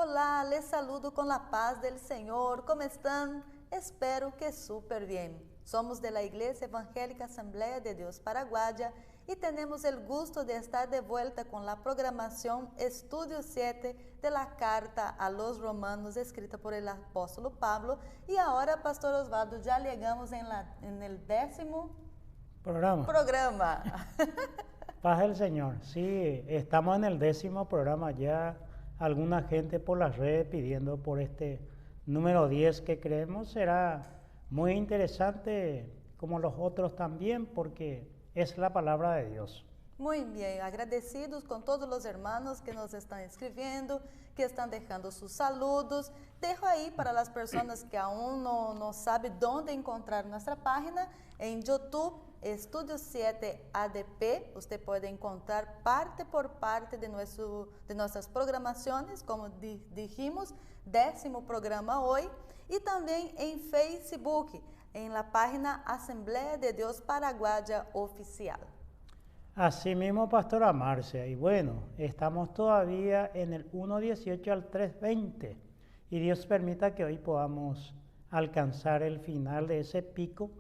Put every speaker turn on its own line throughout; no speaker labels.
Olá, les saludo con la paz del Señor. ¿Cómo están? Espero que súper bien. Somos de la Iglesia Evangélica Asamblea de Dios Paraguaya y tenemos el gusto de estar de vuelta con la programación Estudio 7 de la Carta a los Romanos escrita por el apóstolo Pablo. Y ahora, Pastor Osvaldo, ya llegamos en el 10º programa.
Paz del Señor. Sí, estamos en el 10º programa ya. Alguna gente por las redes pidiendo por este número 10 que creemos será muy interesante como los otros también porque es la palabra de Dios.
Muy bien, agradecidos con todos los hermanos que nos están escribiendo, que están dejando sus saludos. Dejo ahí para las personas que aún no saben dónde encontrar nuestra página, en YouTube, Estudio 7 ADP. Usted puede encontrar parte por parte de nuestras programaciones, como dijimos, 10º programa hoy, y también en Facebook, en la página Asamblea de Dios Paraguaya Oficial.
Así mismo, Pastora Marcia, y bueno, estamos todavía en el 1.18 al 3.20 y Dios permita que hoy podamos alcanzar el final de ese pico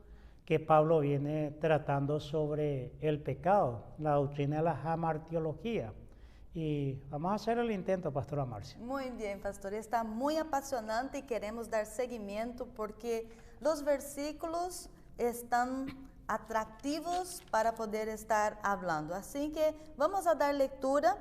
que Pablo viene tratando sobre el pecado, la doctrina de la hamartiología. Y vamos a hacer el intento, Pastora Marcia.
Muy bien, Pastor, está muy apasionante y queremos dar seguimiento porque los versículos están atractivos para poder estar hablando. Así que vamos a dar lectura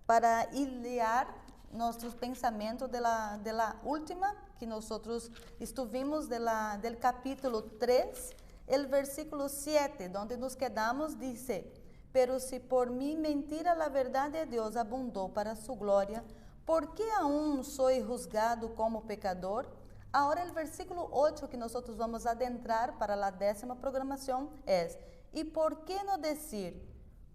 para hilar nuestros pensamientos de la última que nosotros estuvimos del capítulo 3, el versículo 7, donde nos quedamos, dice: pero si por mi mentira la verdad de Dios abundó para su gloria, ¿por qué aún soy juzgado como pecador? Ahora el versículo 8 que nosotros vamos a adentrar para la 10ª programación es: ¿y por qué no decir,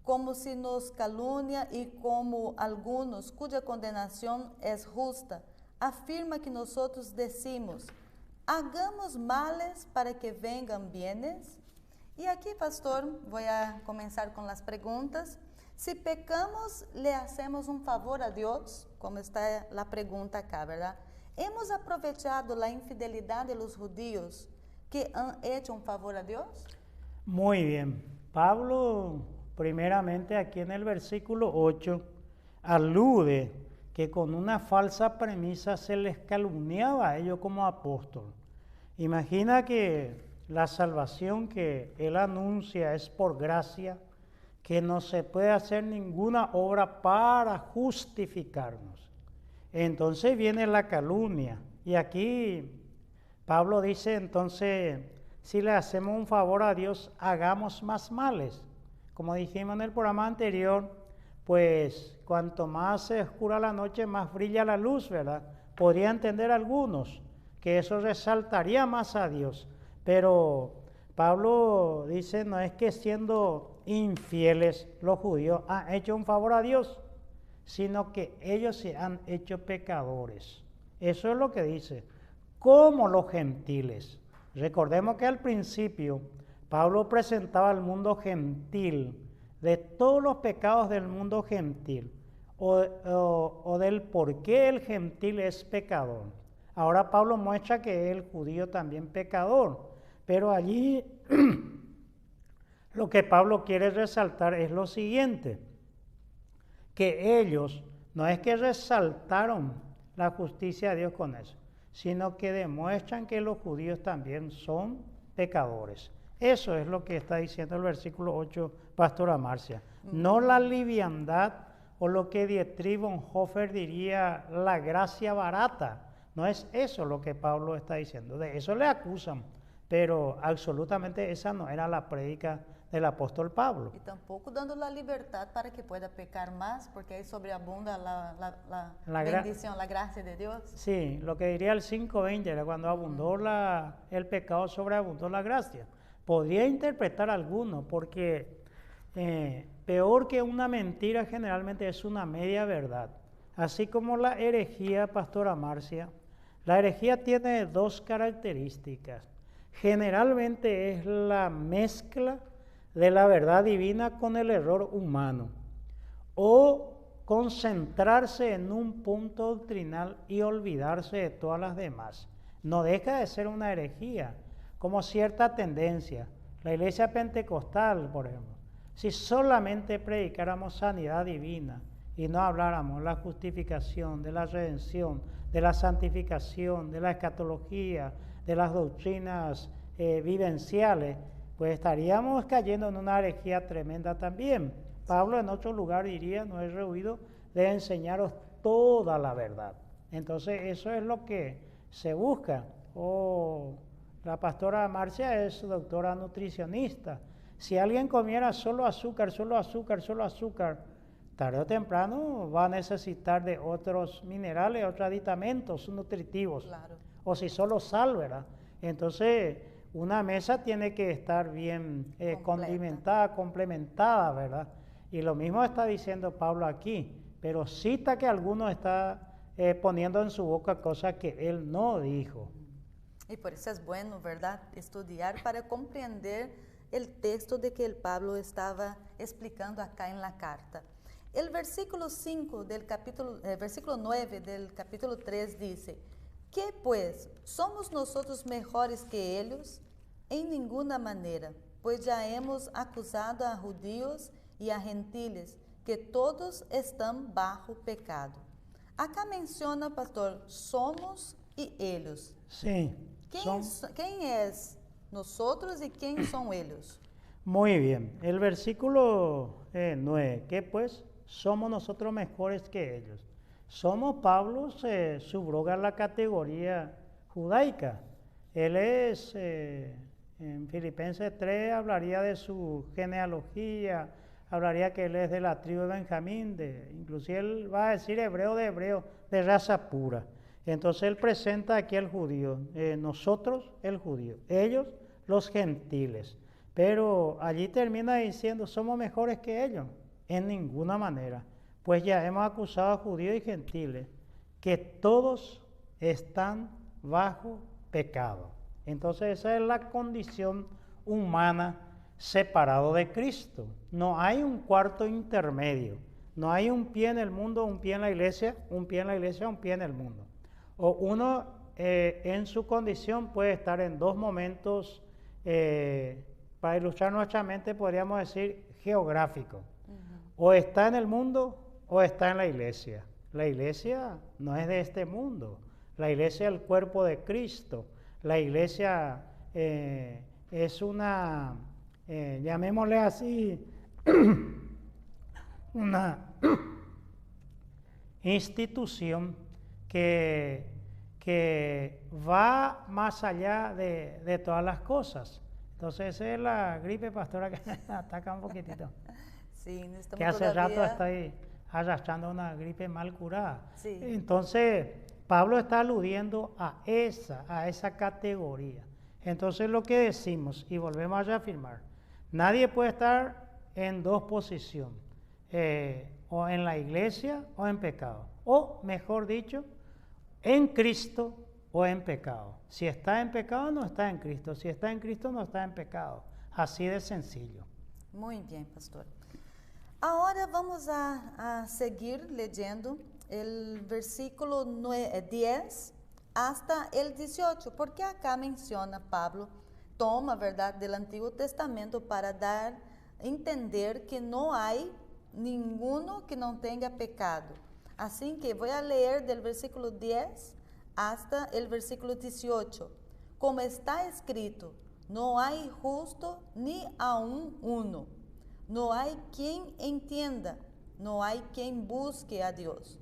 como si nos calumnia y como algunos cuya condenación es justa, afirma que nosotros decimos, hagamos males para que vengan bienes? Y aquí, pastor, voy a comenzar con las preguntas. Si pecamos, ¿le hacemos un favor a Dios? Como está la pregunta acá, ¿verdad? ¿Hemos aprovechado la infidelidad de los judíos que han hecho un favor a Dios?
Muy bien. Pablo, primeramente aquí en el versículo 8, alude que con una falsa premisa se les calumniaba a ellos como apóstol. Imagina que la salvación que él anuncia es por gracia, que no se puede hacer ninguna obra para justificarnos. Entonces viene la calumnia. Y aquí Pablo dice, entonces, si le hacemos un favor a Dios, hagamos más males. Como dijimos en el programa anterior, pues cuanto más se oscura la noche, más brilla la luz, ¿verdad? Podría entender algunos que eso resaltaría más a Dios. Pero Pablo dice, no es que siendo infieles los judíos han hecho un favor a Dios, sino que ellos se han hecho pecadores. Eso es lo que dice, como los gentiles. Recordemos que al principio Pablo presentaba al mundo gentil de todos los pecados del mundo gentil o del por qué el gentil es pecador. Ahora Pablo muestra que es el judío también pecador, pero allí lo que Pablo quiere resaltar es lo siguiente, que ellos no es que resaltaron la justicia de Dios con eso, sino que demuestran que los judíos también son pecadores. Eso es lo que está diciendo el versículo 8, Pastora Marcia. No la liviandad o lo que Dietrich Bonhoeffer diría la gracia barata. No es eso lo que Pablo está diciendo. De eso le acusan, pero absolutamente esa no era la prédica del apóstol Pablo.
Y tampoco dando la libertad para que pueda pecar más, porque ahí sobreabunda la bendición, la gracia de Dios.
Sí, lo que diría el 5.20 era cuando abundó el pecado, sobreabundó la gracia. Podría interpretar alguno, porque peor que una mentira generalmente es una media verdad. Así como la herejía, Pastora Marcia, la herejía tiene dos características. Generalmente es la mezcla de la verdad divina con el error humano, o concentrarse en un punto doctrinal y olvidarse de todas las demás. No deja de ser una herejía, como cierta tendencia. La iglesia pentecostal, por ejemplo, si solamente predicáramos sanidad divina y no habláramos de la justificación, de la redención, de la santificación, de la escatología, de las doctrinas vivenciales, pues estaríamos cayendo en una herejía tremenda también. Pablo en otro lugar diría, no he rehuido de enseñaros toda la verdad. Entonces eso es lo que se busca. La pastora Marcia es doctora nutricionista. Si alguien comiera solo azúcar, solo azúcar, solo azúcar, tarde o temprano va a necesitar de otros minerales, otros aditamentos nutritivos.
Claro.
O si solo sal, ¿verdad? Entonces, una mesa tiene que estar bien condimentada, complementada, ¿verdad? Y lo mismo está diciendo Pablo aquí, pero cita que alguno está poniendo en su boca cosas que él no dijo.
Y por eso es bueno, ¿verdad?, estudiar para comprender el texto de que el Pablo estaba explicando acá en la carta. El versículo 5 del capítulo, versículo 9 del capítulo 3 dice: ¿qué pues? ¿Somos nosotros mejores que ellos? En ninguna manera, pues ya hemos acusado a judíos y a gentiles que todos están bajo pecado. Acá menciona, pastor, somos y ellos.
Sí.
¿Quién es nosotros y quién son ellos?
Muy bien. El versículo 9, ¿qué pues? Somos nosotros mejores que ellos. Somos, Pablo se subroga la categoría judaica. Él es, en Filipenses 3, hablaría de su genealogía, hablaría que él es de la tribu de Benjamín, inclusive él va a decir hebreo, de raza pura. Entonces él presenta aquí al judío, nosotros el judío, ellos los gentiles. Pero allí termina diciendo, somos mejores que ellos, en ninguna manera. Pues ya hemos acusado a judíos y gentiles que todos están bajo pecado. Entonces esa es la condición humana separado de Cristo. No hay un cuarto intermedio. No hay un pie en el mundo, un pie en la iglesia, un pie en la iglesia, un pie en el mundo. O uno en su condición puede estar en dos momentos, para ilustrar nuestra mente podríamos decir geográfico. O está en el mundo o está en la iglesia. La iglesia no es de este mundo. La iglesia es el cuerpo de Cristo. La iglesia es una, llamémosle así, una institución que va más allá de todas las cosas. Entonces esa es la gripe, pastora, que ataca un poquitito.
Sí,
que hace rato estoy arrastrando una gripe mal curada.
Sí.
Entonces, Pablo está aludiendo a esa categoría. Entonces lo que decimos, y volvemos a reafirmar, nadie puede estar en dos posiciones, o en la iglesia o en pecado, o mejor dicho, en Cristo o en pecado. Si está en pecado, no está en Cristo. Si está en Cristo, no está en pecado. Así de sencillo.
Muy bien, pastor. Ahora vamos a seguir leyendo el versículo 10 hasta el 18, porque acá menciona Pablo, toma, ¿verdad?, del Antiguo Testamento para dar a entender que no hay ninguno que no tenga pecado. Así que voy a leer del versículo 10 hasta el versículo 18. Como está escrito, no hay justo ni aun uno. No hay quien entienda, no hay quien busque a Dios.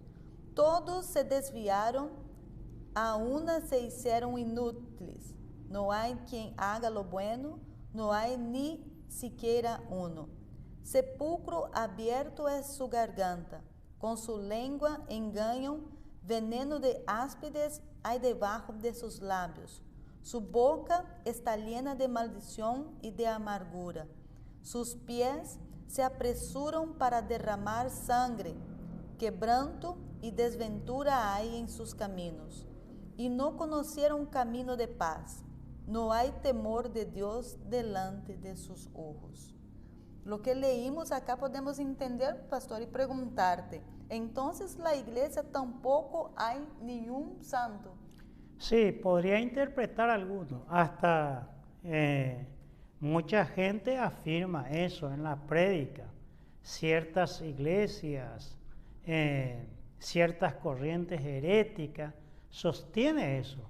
Todos se desviaron, a una se hicieron inútiles. No hay quien haga lo bueno, no hay ni siquiera uno. Sepulcro abierto es su garganta, con su lengua engañan, veneno de áspides hay debajo de sus labios. Su boca está llena de maldición y de amargura. Sus pies se apresuran para derramar sangre, quebranto y desventura hay en sus caminos. Y no conocieron camino de paz. No hay temor de Dios delante de sus ojos. Lo que leímos acá podemos entender, pastor, y preguntarte, entonces la iglesia tampoco hay ningún santo.
Sí, podría interpretar alguno. Hasta mucha gente afirma eso en la prédica. Ciertas iglesias, ciertas corrientes heréticas sostienen eso.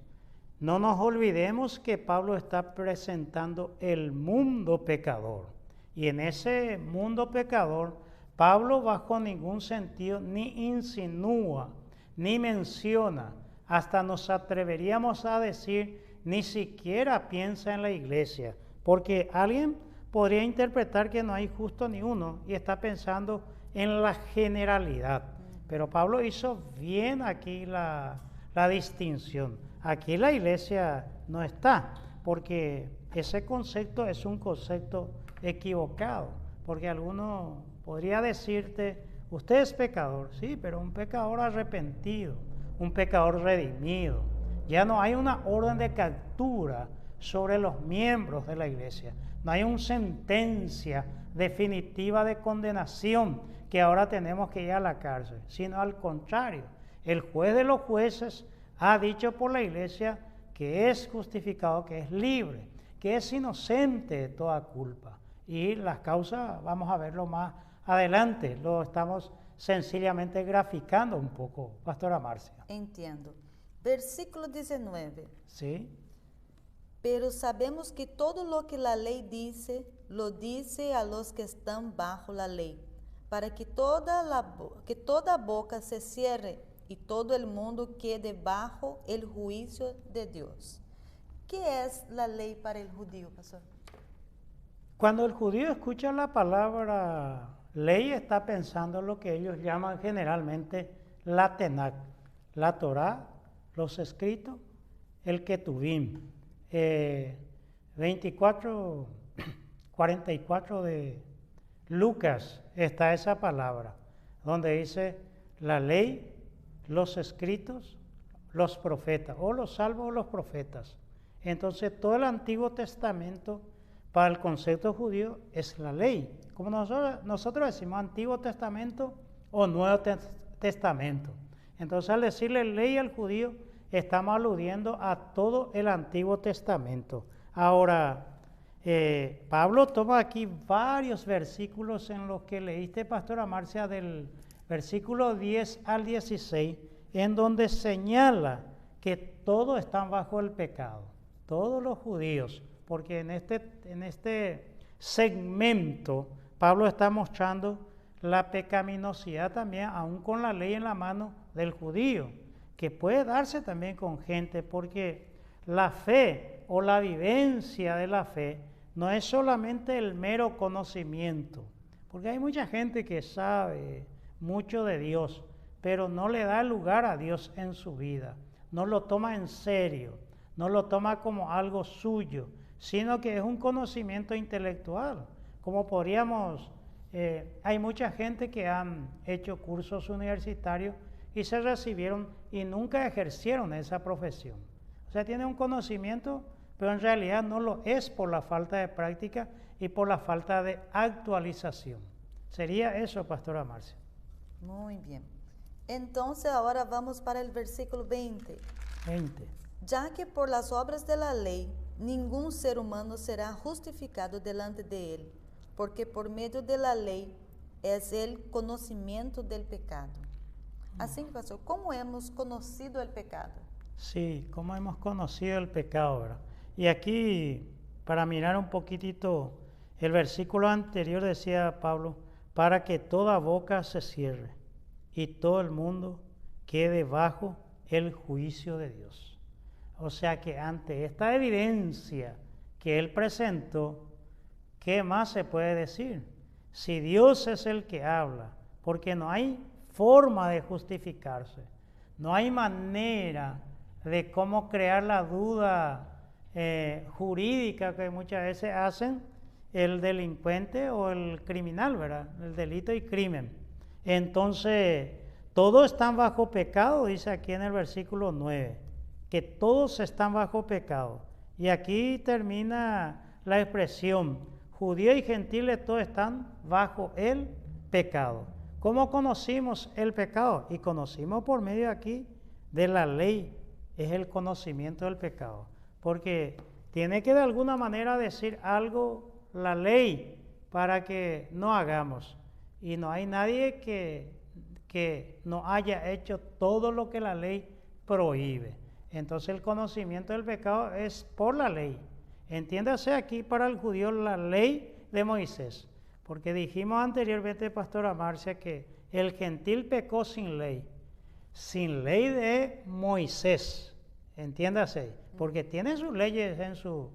No nos olvidemos que Pablo está presentando el mundo pecador. Y en ese mundo pecador, Pablo bajo ningún sentido ni insinúa, ni menciona, hasta nos atreveríamos a decir, ni siquiera piensa en la iglesia, porque alguien podría interpretar que no hay justo ni uno y está pensando en la generalidad. Pero Pablo hizo bien aquí la distinción. Aquí la iglesia no está, porque ese concepto es un concepto equivocado, porque alguno podría decirte, usted es pecador, sí, pero un pecador arrepentido, un pecador redimido. Ya no hay una orden de captura sobre los miembros de la iglesia, no hay una sentencia definitiva de condenación que ahora tenemos que ir a la cárcel, sino al contrario, el juez de los jueces ha dicho por la iglesia que es justificado, que es libre, que es inocente de toda culpa. Y las causas vamos a verlo más adelante, lo estamos sencillamente graficando un poco, Pastora Marcia.
Entiendo. Versículo 19.
Sí.
Pero sabemos que todo lo que la ley dice, lo dice a los que están bajo la ley, para que toda boca se cierre y todo el mundo quede bajo el juicio de Dios. ¿Qué es la ley para el judío, pastor?
Cuando el judío escucha la palabra ley, está pensando lo que ellos llaman generalmente la Tenach, la Torá, los escritos, el Ketuvim. 44 de Lucas está esa palabra, donde dice la ley, los escritos, los profetas, o los salvos o los profetas. Entonces todo el Antiguo Testamento para el concepto judío es la ley. Como nosotros decimos Antiguo Testamento o Nuevo Testamento. Entonces al decirle ley al judío, estamos aludiendo a todo el Antiguo Testamento. Ahora, Pablo toma aquí varios versículos en los que leíste, Pastora Marcia, del versículo 10 al 16, en donde señala que todos están bajo el pecado, todos los judíos, porque en este segmento Pablo está mostrando la pecaminosidad también, aún con la ley en la mano del judío, que puede darse también con gente, porque la fe o la vivencia de la fe no es solamente el mero conocimiento, porque hay mucha gente que sabe mucho de Dios, pero no le da lugar a Dios en su vida, no lo toma en serio, no lo toma como algo suyo, sino que es un conocimiento intelectual, como podríamos, hay mucha gente que han hecho cursos universitarios y se recibieron y nunca ejercieron esa profesión. O sea, tienen un conocimiento, pero en realidad no lo es por la falta de práctica y por la falta de actualización. Sería eso, Pastora Marcia.
Muy bien. Entonces ahora vamos para el versículo 20. Ya que por las obras de la ley ningún ser humano será justificado delante de él, porque por medio de la ley es el conocimiento del pecado. Así que, pastor, ¿cómo hemos conocido el pecado?
Sí, ¿cómo hemos conocido el pecado, verdad? Y aquí, para mirar un poquitito, el versículo anterior decía Pablo, para que toda boca se cierre y todo el mundo quede bajo el juicio de Dios. O sea que ante esta evidencia que él presentó, ¿qué más se puede decir? Si Dios es el que habla, porque no hay forma de justificarse, no hay manera de cómo crear la duda jurídica que muchas veces hacen el delincuente o el criminal, ¿verdad? El delito y crimen. Entonces, todos están bajo pecado, dice aquí en el versículo 9, que todos están bajo pecado. Y aquí termina la expresión, judíos y gentiles todos están bajo el pecado. ¿cómo conocimos el pecado? Y conocimos por medio aquí de la ley, es el conocimiento del pecado. Porque tiene que de alguna manera decir algo la ley para que no hagamos. Y no hay nadie que no haya hecho todo lo que la ley prohíbe. Entonces el conocimiento del pecado es por la ley. Entiéndase aquí para el judío la ley de Moisés. Porque dijimos anteriormente, pastora Marcia, que el gentil pecó sin ley de Moisés. Entiéndase, porque tiene sus leyes en su...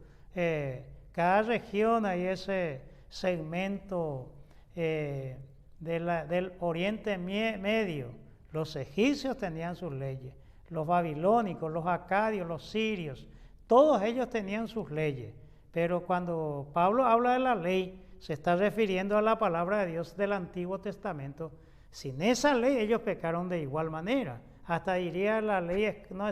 cada región hay ese segmento del Oriente Medio. Los egipcios tenían sus leyes, los babilónicos, los acadios, los sirios, todos ellos tenían sus leyes. Pero cuando Pablo habla de la ley, se está refiriendo a la palabra de Dios del Antiguo Testamento. Sin esa ley ellos pecaron de igual manera. Hasta diría la ley no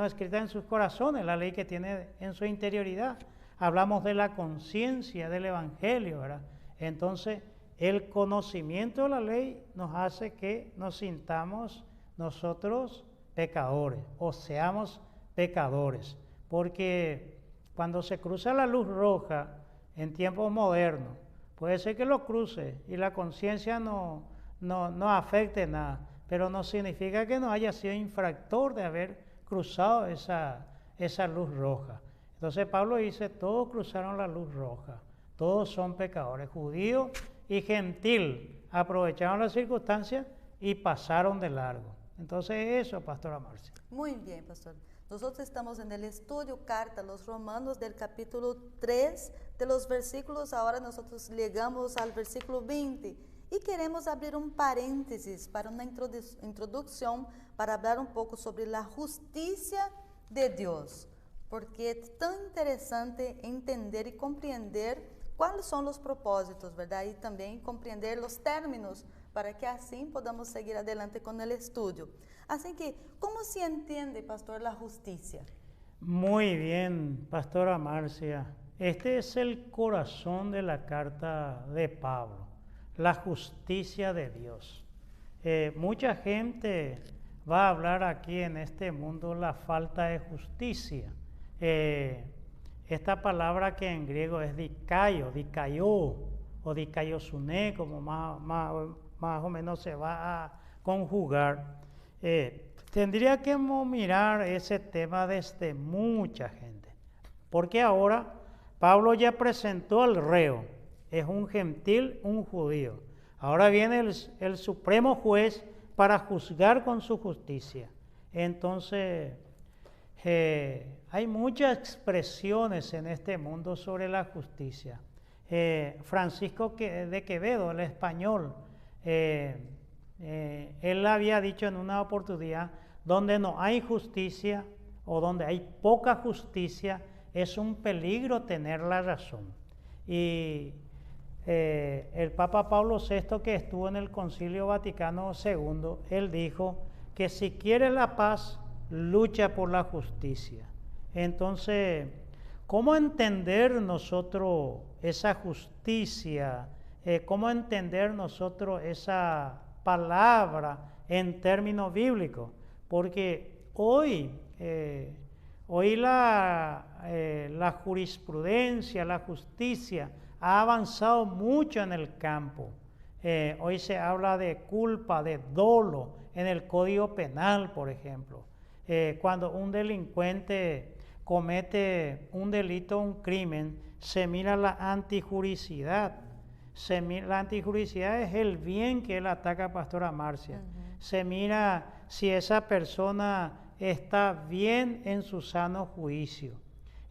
escrita en sus corazones, la ley que tiene en su interioridad. Hablamos de la conciencia del Evangelio, ¿verdad? Entonces, el conocimiento de la ley nos hace que nos sintamos nosotros pecadores o seamos pecadores. Porque cuando se cruza la luz roja en tiempos modernos, puede ser que lo cruce y la conciencia no afecte nada, pero no significa que no haya sido infractor de haber cruzado esa luz roja. Entonces Pablo dice, todos cruzaron la luz roja, todos son pecadores, judío y gentil, aprovecharon las circunstancias y pasaron de largo. Entonces eso, pastora Marcia.
Muy bien, pastor. Nosotros estamos en el estudio Carta a los Romanos del capítulo 3, de los versículos, ahora nosotros llegamos al versículo 20 y queremos abrir un paréntesis para una introducción para hablar un poco sobre la justicia de Dios, porque es tan interesante entender y comprender cuáles son los propósitos, ¿verdad? Y también comprender los términos para que así podamos seguir adelante con el estudio. Así que, ¿cómo se entiende, pastor, la justicia?
Muy bien, pastora Marcia. Este es el corazón de la carta de Pablo, la justicia de Dios. Mucha gente va a hablar aquí en este mundo la falta de justicia. Esta palabra que en griego es dikaio o dikaiosune, como más o menos se va a conjugar. Tendría que mirar ese tema desde mucha gente, porque ahora Pablo ya presentó al reo, es un gentil, un judío. Ahora viene el supremo juez para juzgar con su justicia. Entonces, hay muchas expresiones en este mundo sobre la justicia. Francisco de Quevedo, el español, él había dicho en una oportunidad, donde no hay justicia o donde hay poca justicia, es un peligro tener la razón. Y el Papa Pablo VI, que estuvo en el Concilio Vaticano II, él dijo que si quiere la paz, lucha por la justicia. Entonces, ¿cómo entender nosotros esa justicia? ¿Cómo entender nosotros esa palabra en términos bíblicos? Porque hoy la jurisprudencia, la justicia ha avanzado mucho en el campo. Hoy se habla de culpa, de dolo en el Código Penal, por ejemplo. Cuando un delincuente comete un delito, un crimen, se mira la antijuricidad. La antijuricidad es el bien que él ataca, pastora Marcia. Se mira si esa persona está bien en su sano juicio.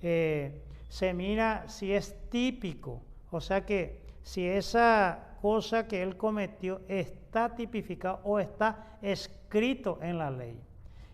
Se mira si es típico, o sea que si esa cosa que él cometió está tipificado o está escrito en la ley.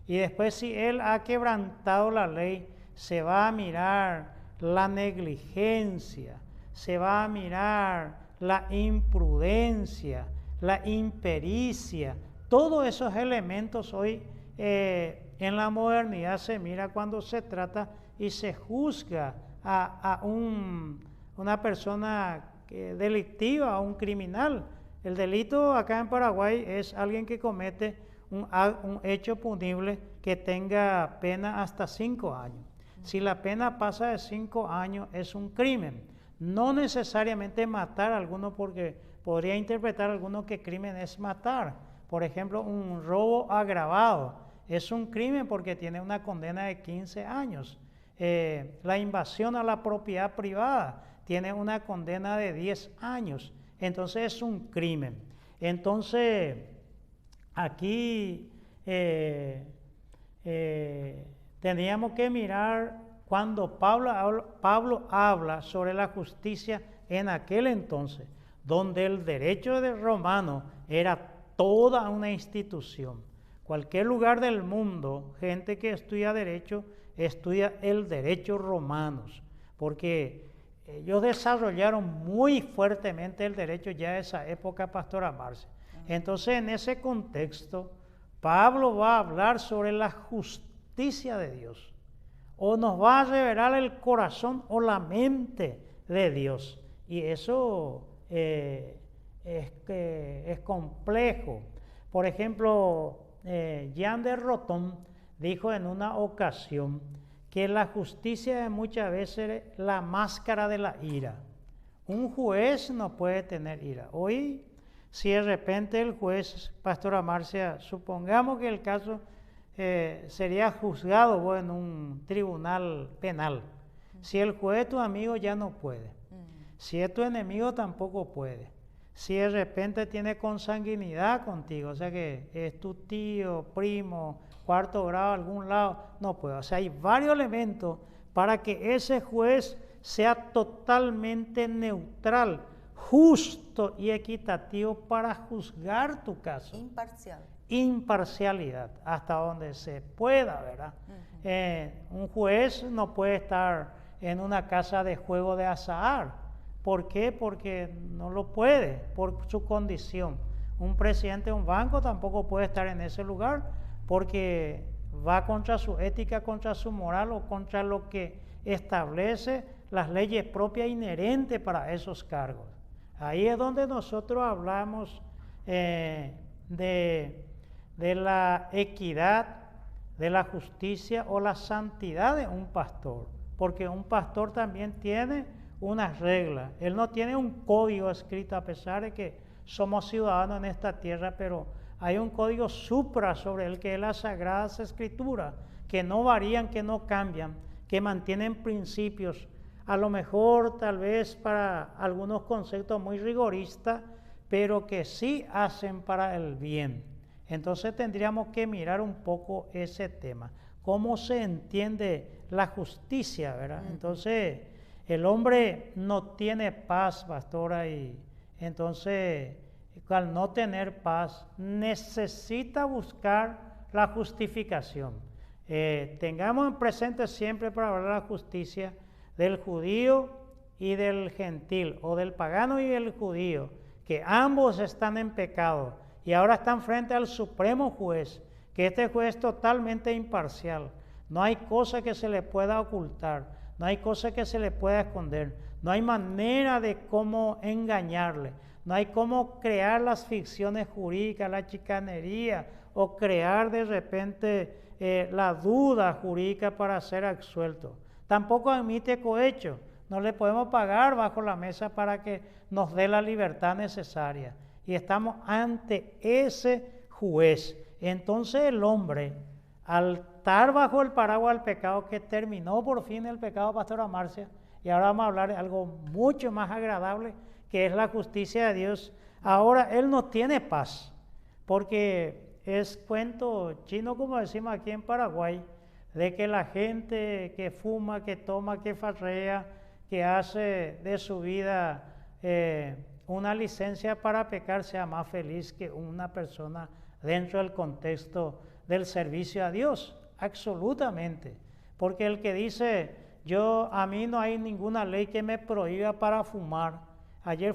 Y después, si él ha quebrantado la ley, se va a mirar la negligencia, se va a mirar la imprudencia, la impericia. Todos esos elementos hoy en la modernidad se mira cuando se trata y se juzga a una persona delictiva, a un criminal. El delito acá en Paraguay es alguien que comete un hecho punible que tenga pena hasta 5 años. Si la pena pasa de 5 años es un crimen. No necesariamente matar a alguno, porque podría interpretar alguno que crimen es matar. Por ejemplo, un robo agravado es un crimen porque tiene una condena de 15 años. La invasión a la propiedad privada tiene una condena de 10 años. Entonces es un crimen. Entonces, aquí teníamos que mirar cuando Pablo habla sobre la justicia en aquel entonces, donde el derecho romano era toda una institución. Cualquier lugar del mundo, gente que estudia derecho, estudia el derecho romanos, porque ellos desarrollaron muy fuertemente el derecho ya en esa época, Pastora Marcia. Entonces, en ese contexto, Pablo va a hablar sobre la justicia de Dios, o nos va a revelar el corazón o la mente de Dios. Y eso es complejo. Por ejemplo, Jean de Roton dijo en una ocasión que la justicia es muchas veces la máscara de la ira. Un juez no puede tener ira. Hoy, si de repente el juez, Pastora Marcia, supongamos que el caso sería juzgado en un tribunal penal. Si el juez es tu amigo, ya no puede. Si es tu enemigo, tampoco puede. Si de repente tiene consanguinidad contigo, o sea que es tu tío, primo, cuarto grado, algún lado, no puede. O sea, hay varios elementos para que ese juez sea totalmente neutral, justo y equitativo para juzgar tu caso.
Imparcial.
Imparcialidad, hasta donde se pueda, ¿verdad? Un juez no puede estar en una casa de juego de azar. ¿Por qué? Porque no lo puede, por su condición. Un presidente de un banco tampoco puede estar en ese lugar porque va contra su ética, contra su moral o contra lo que establece las leyes propias inherentes para esos cargos. Ahí es donde nosotros hablamos de la equidad, de la justicia o la santidad de un pastor, porque un pastor también tiene unas reglas. Él no tiene un código escrito, a pesar de que somos ciudadanos en esta tierra, pero hay un código supra sobre él, que es las Sagradas Escrituras, que no varían, que no cambian, que mantienen principios, a lo mejor tal vez para algunos conceptos muy rigoristas, pero que sí hacen para el bien. Entonces tendríamos que mirar un poco ese tema, cómo se entiende la justicia, ¿verdad? Entonces, el hombre no tiene paz, pastora, y entonces al no tener paz necesita buscar la justificación. Tengamos en presente siempre, para hablar de la justicia, del judío y del gentil, o del pagano y del judío, que ambos están en pecado y ahora están frente al supremo juez, que este juez es totalmente imparcial. No hay cosa que se le pueda ocultar, no hay cosa que se le pueda esconder, no hay manera de cómo engañarle, no hay cómo crear las ficciones jurídicas, la chicanería, o crear de repente la duda jurídica para ser absuelto. Tampoco admite cohecho, no le podemos pagar bajo la mesa para que nos dé la libertad necesaria. Y estamos ante ese juez. Entonces el hombre, al estar bajo el paraguas del pecado, que terminó por fin el pecado, Pastora Marcia, y ahora vamos a hablar de algo mucho más agradable, que es la justicia de Dios. Ahora él no tiene paz, porque es cuento chino, como decimos aquí en Paraguay, de que la gente que fuma, que toma, que farrea, que hace de su vida una licencia para pecar, sea más feliz que una persona dentro del contexto del servicio a Dios. Absolutamente. Porque el que dice, a mí no hay ninguna ley que me prohíba para fumar. Ayer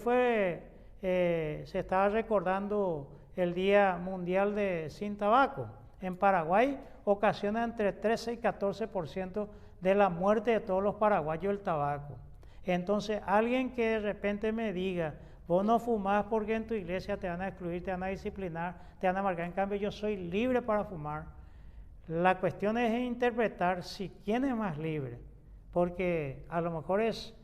se estaba recordando el Día Mundial de Sin Tabaco. En Paraguay ocasiona entre 13 y 14% de la muerte de todos los paraguayos el tabaco. Entonces, alguien que de repente me diga, Vos no fumás porque en tu iglesia te van a excluir, te van a disciplinar, te van a marcar. En cambio, yo soy libre para fumar. La cuestión es interpretar si quién es más libre, porque a lo mejor es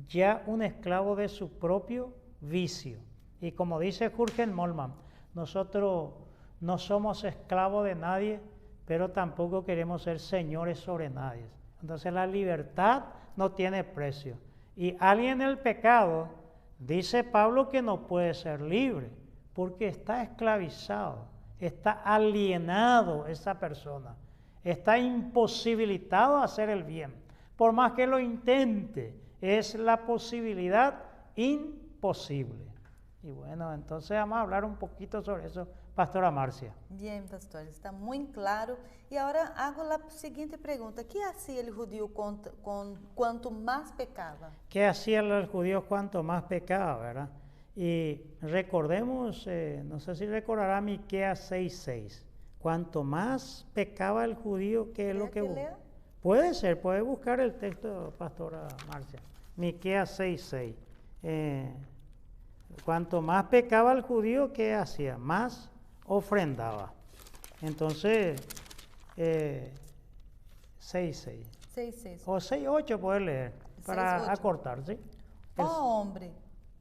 ya un esclavo de su propio vicio. Y como dice Jürgen Moltmann, nosotros no somos esclavos de nadie, pero tampoco queremos ser señores sobre nadie. Entonces la libertad no tiene precio. Y alguien en el pecado, dice Pablo, que no puede ser libre, porque está esclavizado, está alienado esa persona, está imposibilitado a hacer el bien. Por más que lo intente, es la posibilidad imposible. Y bueno, entonces vamos a hablar un poquito sobre eso, Pastora Marcia.
Bien, pastor, está muy claro. Y ahora hago la siguiente pregunta. ¿Qué hacía el judío cuanto más pecaba?
¿Qué hacía el judío cuanto más pecaba, verdad? Y recordemos, no sé si recordará Miqueas 6:6. Cuanto más pecaba el judío, ¿qué es lo que
lea?
Puede ser, puede buscar el texto, Pastora Marcia. Miqueas 6:6. Cuanto más pecaba el judío, ¿qué hacía? Más ofrendaba. Entonces, 6:6.
6:6.
O 6:8 puede leer, para
6:8.
acortar, ¿sí?
Oh hombre,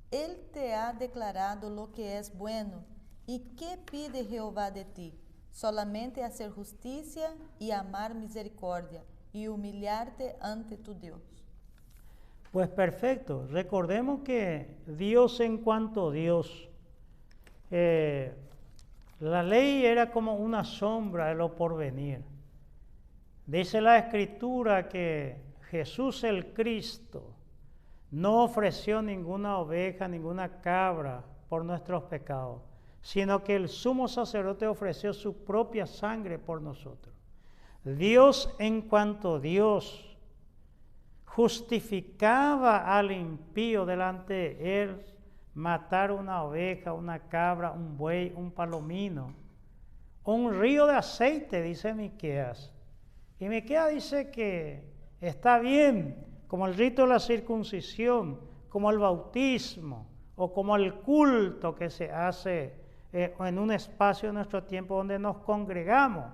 Él te ha declarado lo que es bueno. ¿Y qué pide Jehová de ti? Solamente hacer justicia y amar misericordia y humillarte ante tu Dios.
Pues perfecto. Recordemos que Dios en cuanto Dios, la ley era como una sombra de lo porvenir. Dice la Escritura que Jesús el Cristo no ofreció ninguna oveja, ninguna cabra por nuestros pecados, sino que el sumo sacerdote ofreció su propia sangre por nosotros. Dios en cuanto Dios justificaba al impío delante de él matar una oveja, una cabra, un buey, un palomino, un río de aceite, dice Miqueas. Y Miqueas dice que está bien, como el rito de la circuncisión, como el bautismo o como el culto que se hace en un espacio de nuestro tiempo donde nos congregamos.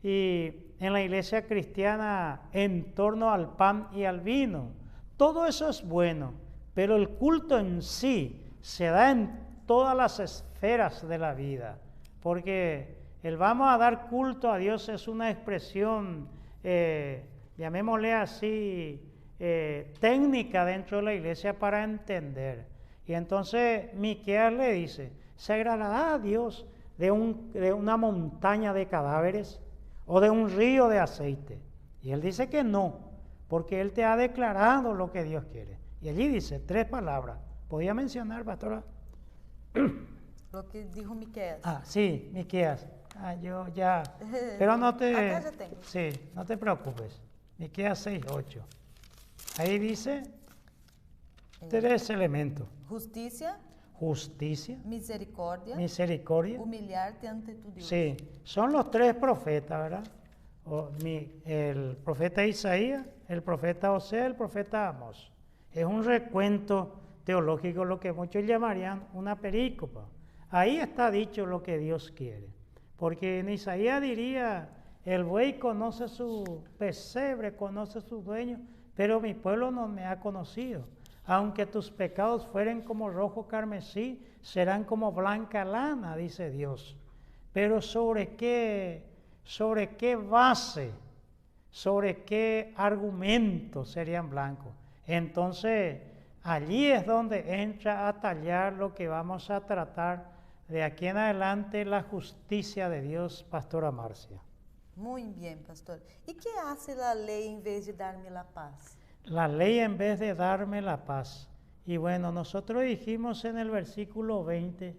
Y en la iglesia cristiana en torno al pan y al vino. Todo eso es bueno, pero el culto en sí se da en todas las esferas de la vida, porque el vamos a dar culto a Dios es una expresión, llamémosle así, técnica dentro de la iglesia para entender. Y entonces Miqueas le dice, ¿se agradará a Dios de una montaña de cadáveres o de un río de aceite? Y él dice que no, porque él te ha declarado lo que Dios quiere. Y allí dice 3 palabras. ¿Podía mencionar, pastora?
Lo que dijo Miqueas.
Ah, sí, Miqueas. Yo ya. Pero no te.
Acá ya tengo.
Sí, no te preocupes. Miqueas 6:8. Ahí dice 3 elementos:
Justicia,
justicia,
misericordia,
misericordia.
humillarte ante tu Dios.
Sí, son los 3 profetas, ¿verdad? El profeta Isaías, el profeta Oseas, el profeta Amós. Es un recuento teológico, lo que muchos llamarían una perícopa. Ahí está dicho lo que Dios quiere. Porque en Isaías diría, el buey conoce su pesebre, conoce su dueño, pero mi pueblo no me ha conocido. Aunque tus pecados fueren como rojo carmesí, serán como blanca lana, dice Dios. Pero ¿sobre qué base, sobre qué argumento serían blancos? Entonces, allí es donde entra a tallar lo que vamos a tratar de aquí en adelante, la justicia de Dios, Pastora Marcia.
Muy bien, pastor. ¿Y qué hace la ley en vez de darme la paz?
La ley en vez de darme la paz. Y bueno, nosotros dijimos en el versículo 20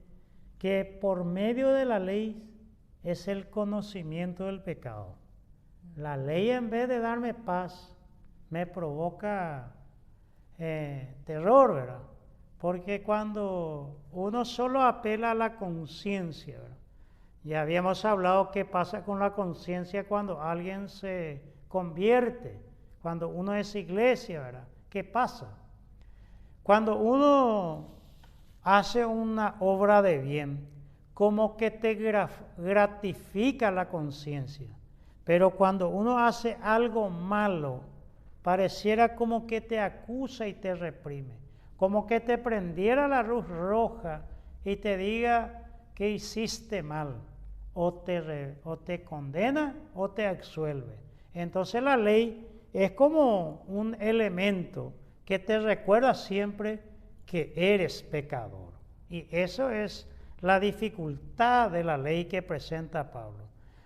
que por medio de la ley es el conocimiento del pecado. La ley en vez de darme paz me provoca terror, ¿verdad? Porque cuando uno solo apela a la conciencia, ¿verdad? Ya habíamos hablado qué pasa con la conciencia cuando alguien se convierte, cuando uno es iglesia, ¿verdad? ¿Qué pasa? Cuando uno hace una obra de bien, como que te gratifica la conciencia. Pero cuando uno hace algo malo, pareciera como que te acusa y te reprime, como que te prendiera la luz roja y te diga que hiciste mal, o te condena o te absuelve. Entonces la ley es como un elemento que te recuerda siempre que eres pecador. Y eso es la dificultad de la ley que presenta Pablo.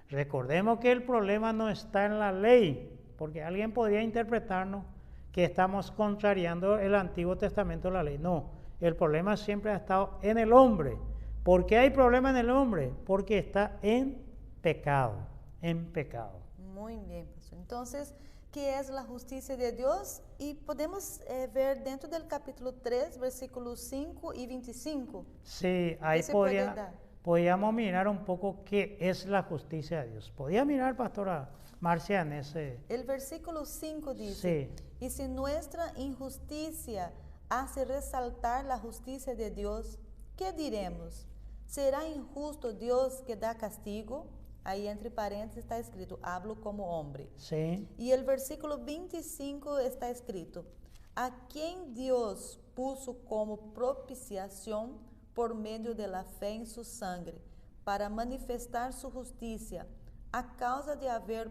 Recordemos que el problema no está en la ley, porque alguien podría interpretarnos que estamos contrariando el Antiguo Testamento de la ley. No, el problema siempre ha estado en el hombre. ¿Por qué hay problema en el hombre? Porque está en pecado, en pecado.
Muy bien, pastor. Entonces, ¿qué es la justicia de Dios? Y podemos ver dentro del capítulo 3, versículos 5 y 25.
Sí, ahí podíamos mirar un poco qué es la justicia de Dios. ¿Podía mirar, pastora Marcia, en ese?
El versículo 5 dice,
sí.
Y si nuestra injusticia hace resaltar la justicia de Dios, ¿qué diremos? ¿Será injusto Dios que da castigo? Ahí entre paréntesis está escrito, hablo como hombre.
Sí.
Y el versículo 25 está escrito, a quien Dios puso como propiciación por medio de la fe en su sangre, para manifestar su justicia, a causa de haber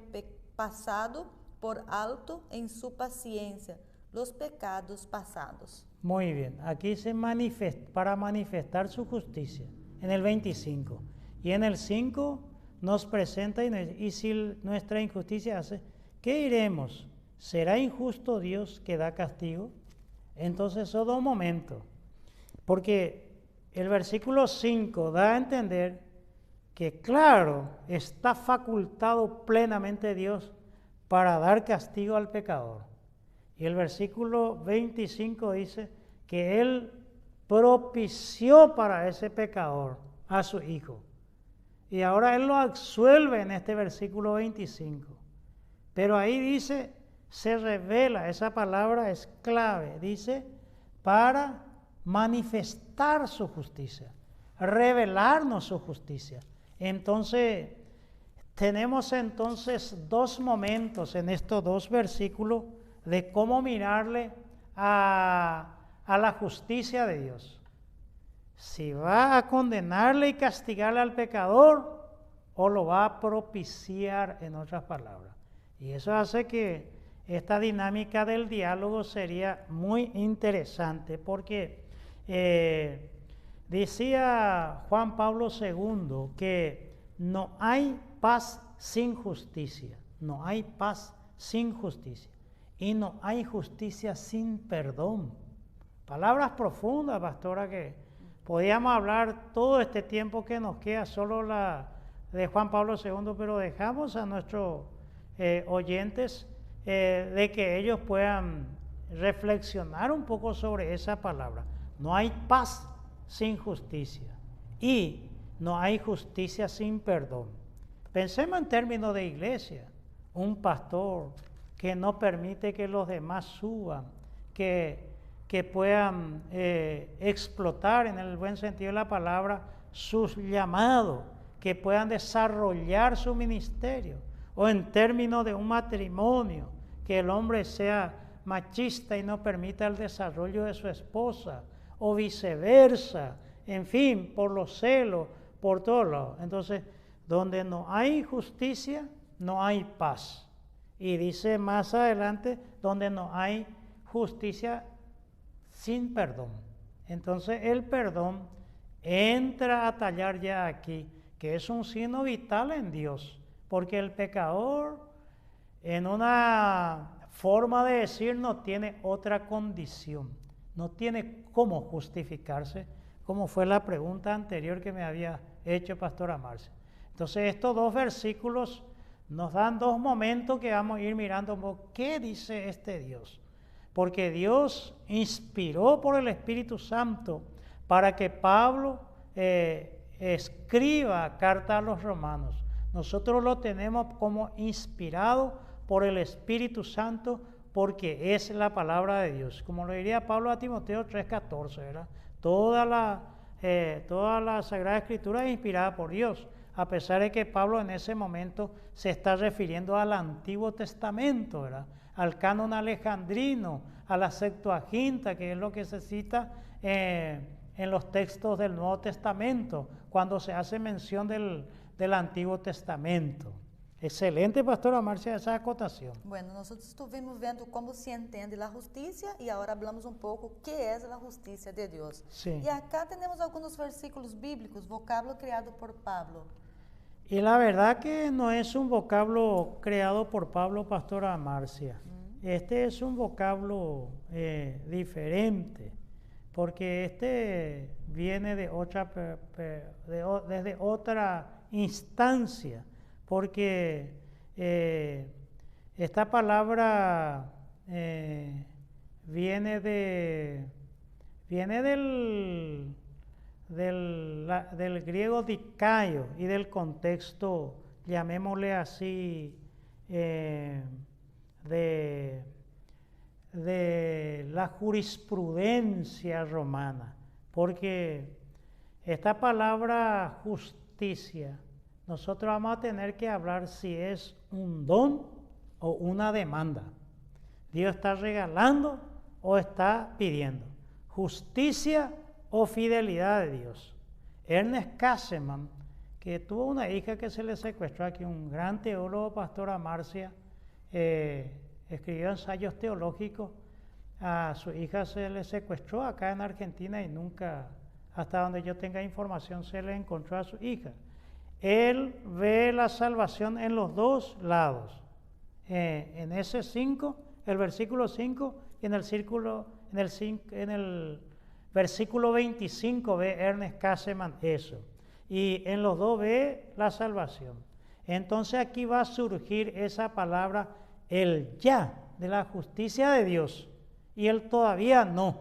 pasado por alto en su paciencia los pecados pasados.
Muy bien, aquí se manifiesta, para manifestar su justicia, en el 25. Y en el 5 nos presenta, y si nuestra injusticia hace, ¿qué diremos? ¿Será injusto Dios que da castigo? Entonces son dos momentos, porque el versículo 5 da a entender que, claro, está facultado plenamente Dios para dar castigo al pecador. Y el versículo 25 dice que Él propició para ese pecador a su Hijo. Y ahora Él lo absuelve en este versículo 25. Pero ahí dice, se revela, esa palabra es clave, dice, para manifestar su justicia, revelarnos su justicia. Entonces, tenemos entonces dos momentos en estos dos versículos de cómo mirarle a la justicia de Dios. Si va a condenarle y castigarle al pecador o lo va a propiciar, en otras palabras. Y eso hace que esta dinámica del diálogo sería muy interesante porque decía Juan Pablo II que no hay paz sin justicia, no hay paz sin justicia y no hay justicia sin perdón. Palabras profundas, pastora, que podíamos hablar todo este tiempo que nos queda, solo la de Juan Pablo II, pero dejamos a nuestros oyentes de que ellos puedan reflexionar un poco sobre esa palabra. No hay paz sin justicia y no hay justicia sin perdón. Pensemos en términos de iglesia, un pastor que no permite que los demás suban, que puedan explotar en el buen sentido de la palabra sus llamados, que puedan desarrollar su ministerio, o en términos de un matrimonio, que el hombre sea machista y no permita el desarrollo de su esposa, o viceversa, en fin, por los celos, por todos lados. Entonces, donde no hay justicia, no hay paz. Y dice más adelante, donde no hay justicia, sin perdón. Entonces, el perdón entra a tallar ya aquí, que es un signo vital en Dios, porque el pecador, en una forma de decir, no tiene otra condición, no tiene cómo justificarse, como fue la pregunta anterior que me había hecho pastora Marcia. Entonces, estos dos versículos nos dan dos momentos que vamos a ir mirando. ¿Qué dice este Dios? Porque Dios inspiró por el Espíritu Santo para que Pablo escriba carta a los romanos. Nosotros lo tenemos como inspirado por el Espíritu Santo porque es la palabra de Dios. Como lo diría Pablo a Timoteo 3:14, ¿verdad? Toda la Sagrada Escritura es inspirada por Dios, a pesar de que Pablo en ese momento se está refiriendo al Antiguo Testamento, ¿verdad? Al canon alejandrino, a la Septuaginta, que es lo que se cita en los textos del Nuevo Testamento, cuando se hace mención del Antiguo Testamento. Excelente, pastora Marcia, esa acotación.
Bueno, nosotros estuvimos viendo cómo se entiende la justicia y ahora hablamos un poco qué es la justicia de Dios.
Sí.
Y acá tenemos algunos versículos bíblicos, vocablo creado por Pablo.
Y la verdad que no es un vocablo creado por Pablo, pastora Marcia. Este es un vocablo diferente, porque este viene de desde otra instancia, porque esta palabra viene del griego dikaio y del contexto, llamémosle así, de la jurisprudencia romana, porque esta palabra justicia, nosotros vamos a tener que hablar si es un don o una demanda. Dios está regalando o está pidiendo justicia o fidelidad de Dios. Ernest Käsemann, que tuvo una hija que se le secuestró aquí, un gran teólogo, pastora Marcia, escribió ensayos teológicos. A su hija se le secuestró acá en Argentina y nunca, hasta donde yo tenga información, se le encontró a su hija. Él ve la salvación en los dos lados, en ese 5, el versículo 5, y en el versículo 25 ve Ernest Käsemann eso, y en los dos ve la salvación. Entonces aquí va a surgir esa palabra, el ya, de la justicia de Dios, y el todavía no,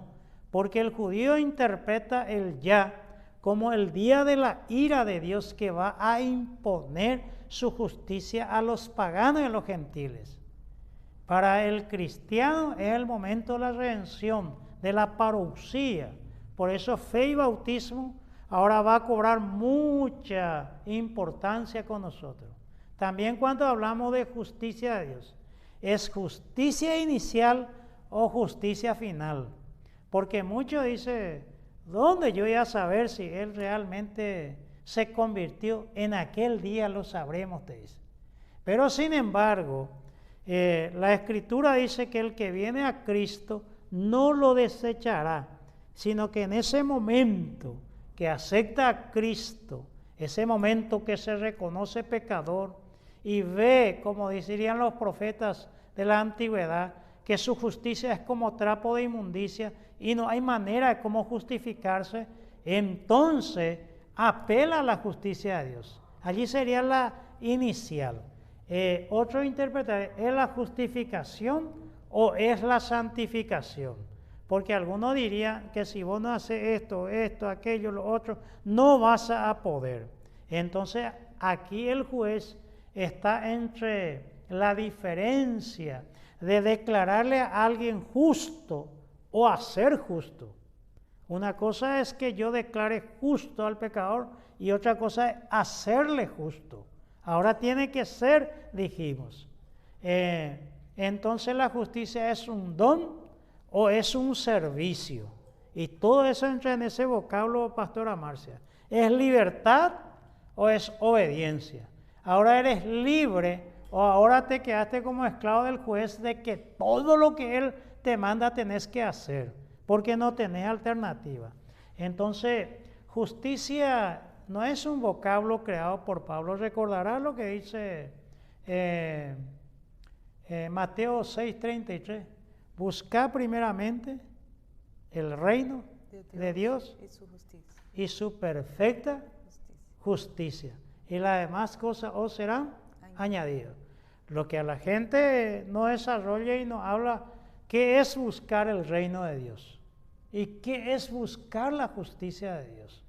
porque el judío interpreta el ya como el día de la ira de Dios, que va a imponer su justicia a los paganos y a los gentiles. Para el cristiano es el momento de la redención, de la parousia. Por eso fe y bautismo ahora va a cobrar mucha importancia con nosotros. También cuando hablamos de justicia de Dios, ¿es justicia inicial o justicia final? Porque muchos dicen, ¿dónde yo voy a saber si él realmente se convirtió? En aquel día lo sabremos, te dice. Pero sin embargo, la Escritura dice que el que viene a Cristo no lo desechará, sino que en ese momento que acepta a Cristo, ese momento que se reconoce pecador y ve, como dirían los profetas de la antigüedad, que su justicia es como trapo de inmundicia y no hay manera de cómo justificarse, entonces apela a la justicia de Dios. Allí sería la inicial. Otro interpretar, ¿es la justificación o es la santificación? Porque algunos dirían que si vos no haces esto, aquello, lo otro, no vas a poder. Entonces aquí el juez está entre la diferencia de declararle a alguien justo o hacer justo. Una cosa es que yo declare justo al pecador y otra cosa es hacerle justo. Ahora tiene que ser, dijimos. Entonces la justicia es un don o es un servicio. Y todo eso entra en ese vocablo, pastora Marcia. ¿Es libertad o es obediencia? Ahora eres libre o ahora te quedaste como esclavo del juez de que todo lo que él te manda tenés que hacer, porque no tenés alternativa. Entonces, justicia no es un vocablo creado por Pablo. Recordarás lo que dice Mateo 6:33. Busca primeramente el reino de Dios y su perfecta justicia. Y las demás cosas os serán añadidas. Lo que a la gente no desarrolla y no habla, ¿qué es buscar el reino de Dios? ¿Y qué es buscar la justicia de Dios?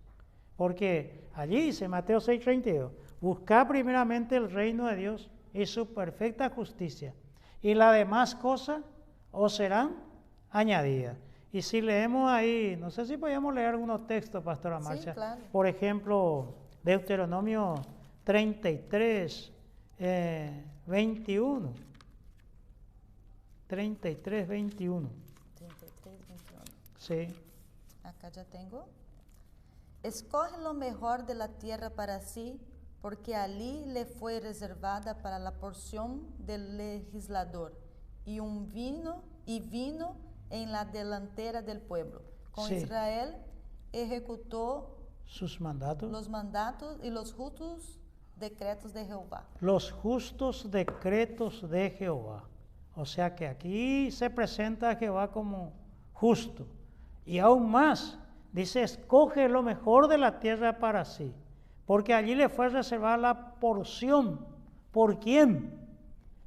Porque allí dice Mateo 6:32, buscar primeramente el reino de Dios y su perfecta justicia, y las demás cosas os serán añadidas. Y si leemos ahí, no sé si podíamos leer algunos textos, Pastora Marcia.
Sí, claro.
Por ejemplo, Deuteronomio 33, 21. 33, 21.
33, 21.
Sí.
Acá ya tengo. Escoge lo mejor de la tierra para sí, porque allí le fue reservada para la porción del legislador, y vino en la delantera del pueblo. Con
Sí.
Israel ejecutó
Sus mandatos.
los mandatos y los justos decretos de Jehová.
Los justos decretos de Jehová. O sea que aquí se presenta a Jehová como justo. Y aún más, dice, escoge lo mejor de la tierra para sí, porque allí le fue reservada la porción. ¿Por quién?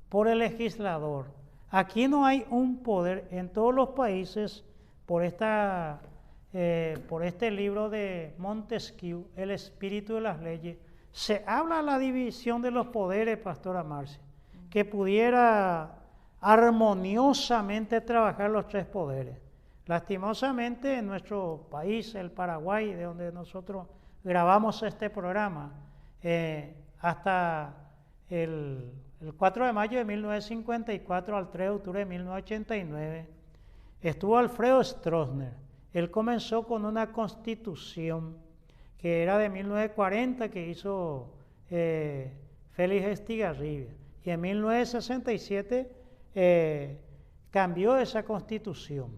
Por el legislador. Aquí no hay un poder en todos los países por este libro de Montesquieu, El espíritu de las leyes. Se habla de la división de los poderes, Pastora Marcia, que pudiera armoniosamente trabajar los tres poderes. Lastimosamente en nuestro país, el Paraguay, de donde nosotros grabamos este programa, hasta el 4 de mayo de 1954 al 3 de octubre de 1989, estuvo Alfredo Stroessner. Él comenzó con una constitución que era de 1940 que hizo Félix Estigarribia. Y en 1967 cambió esa constitución.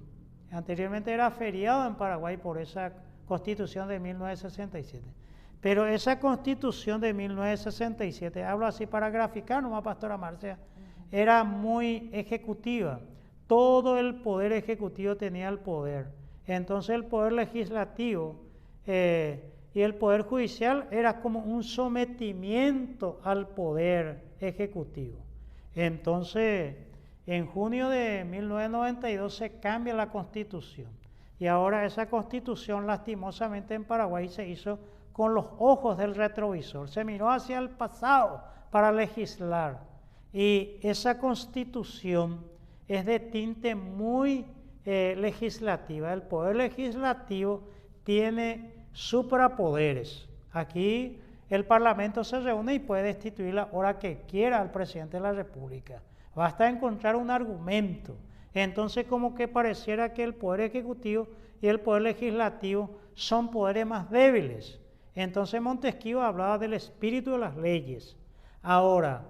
Anteriormente era feriado en Paraguay por esa constitución de 1967. Pero esa constitución de 1967, hablo así para graficar nomás, Pastora Marcia, era muy ejecutiva. Todo el poder ejecutivo tenía el poder. Entonces el poder legislativo y el poder judicial era como un sometimiento al poder ejecutivo. Entonces, en junio de 1992 se cambia la constitución. Y ahora esa constitución, lastimosamente en Paraguay, se hizo con los ojos del retrovisor. Se miró hacia el pasado para legislar. Y esa constitución es de tinte muy legislativa. El poder legislativo tiene suprapoderes. Aquí el Parlamento se reúne y puede destituir la hora que quiera al presidente de la República. Basta encontrar un argumento. Entonces, como que pareciera que el poder ejecutivo y el poder legislativo son poderes más débiles. Entonces Montesquieu hablaba del espíritu de las leyes. Ahora,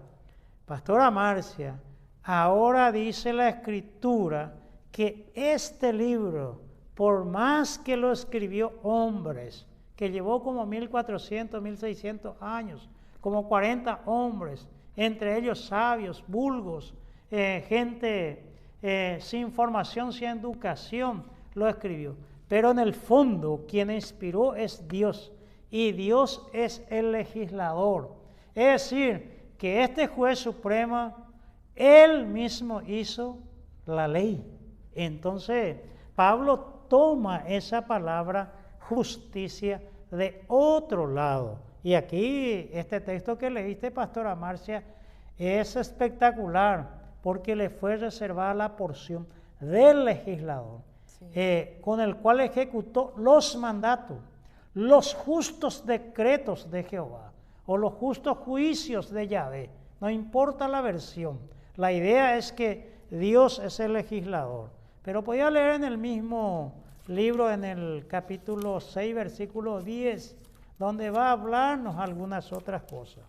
Pastora Marcia, ahora dice la Escritura que este libro, por más que lo escribió hombres, que llevó como 1400, 1600 años, como 40 hombres, entre ellos sabios, vulgos, gente sin formación, sin educación, lo escribió. Pero en el fondo, quien inspiró es Dios, y Dios es el legislador. Es decir, que este juez supremo, él mismo hizo la ley. Entonces, Pablo toma esa palabra justicia de otro lado. Y aquí, este texto que leíste, Pastora Marcia, es espectacular, porque le fue reservada la porción del legislador, sí, con el cual ejecutó los mandatos, los justos decretos de Jehová, o los justos juicios de Yahvé. No importa la versión. La idea es que Dios es el legislador. Pero podía leer en el mismo libro, en el capítulo 6, versículo 10, donde va a hablarnos algunas otras cosas.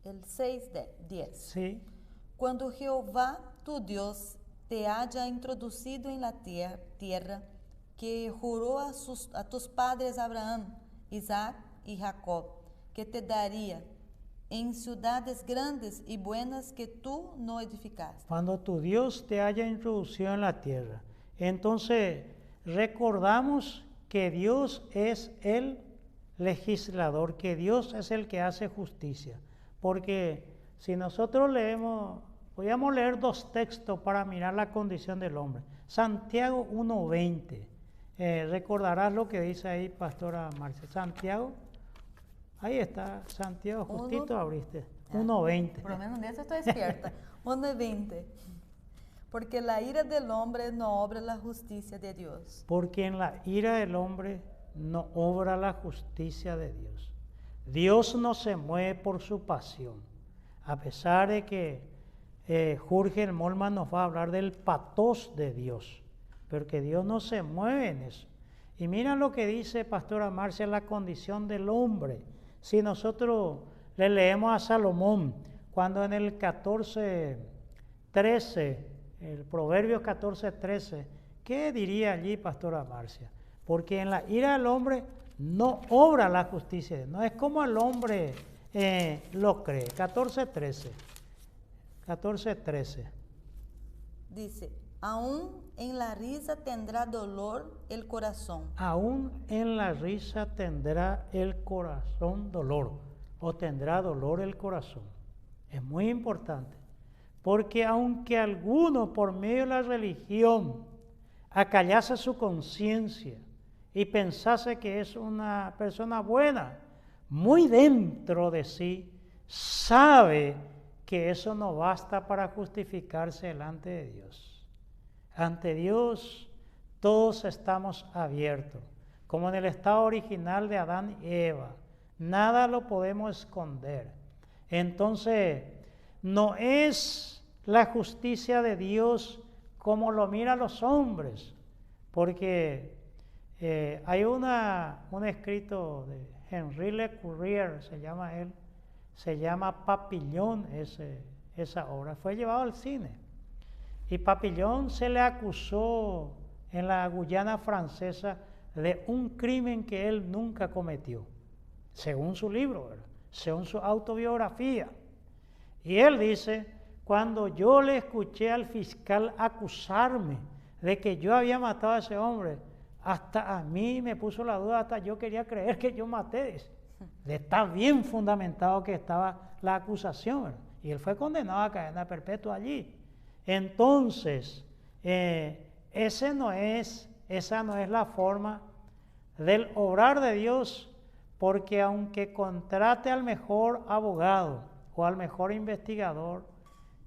El 6 de 10.
Sí.
Cuando Jehová, tu Dios, te haya introducido en la tierra que juró a tus padres Abraham, Isaac y Jacob, que te daría, en ciudades grandes y buenas que tú no edificaste.
Cuando tu Dios te haya introducido en la tierra. Entonces, recordamos que Dios es el legislador, que Dios es el que hace justicia. Porque si nosotros leemos, podríamos leer dos textos para mirar la condición del hombre. Santiago 1:20. Recordarás lo que dice ahí, Pastora Marcia. Santiago, ahí está, Santiago, justito abriste. 1:20.
Por lo menos de eso estoy despierta. 1:20. Porque la ira del hombre no obra la justicia de Dios.
Porque en la ira del hombre no obra la justicia de Dios. Dios no se mueve por su pasión. A pesar de que Jürgen Moltmann nos va a hablar del patos de Dios, porque Dios no se mueve en eso. Y mira lo que dice Pastora Marcia, la condición del hombre. Si nosotros le leemos a Salomón, cuando en el 14:13, el Proverbios 14:13, ¿qué diría allí Pastora Marcia? Porque en la ira del hombre no obra la justicia, no es como el hombre lo cree. 14:13.
Dice, aún en la risa tendrá dolor el corazón.
Aún en la risa tendrá el corazón dolor, o tendrá dolor el corazón. Es muy importante, porque aunque alguno por medio de la religión acallase su conciencia y pensase que es una persona buena, muy dentro de sí sabe que eso no basta para justificarse delante de Dios. Ante Dios todos estamos abiertos, como en el estado original de Adán y Eva. Nada lo podemos esconder. Entonces, no es la justicia de Dios como lo miran los hombres, porque hay un escrito de Henri Lecourrier, se llama él, se llama Papillon, esa obra, fue llevado al cine. Y Papillon se le acusó en la Guyana francesa de un crimen que él nunca cometió, según su libro, ¿verdad? Según su autobiografía. Y él dice, cuando yo le escuché al fiscal acusarme de que yo había matado a ese hombre, hasta a mí me puso la duda, hasta yo quería creer que yo maté. De estar bien fundamentado que estaba la acusación, ¿verdad? Y él fue condenado a cadena perpetua allí. Entonces, esa no es la forma del obrar de Dios, porque aunque contrate al mejor abogado o al mejor investigador,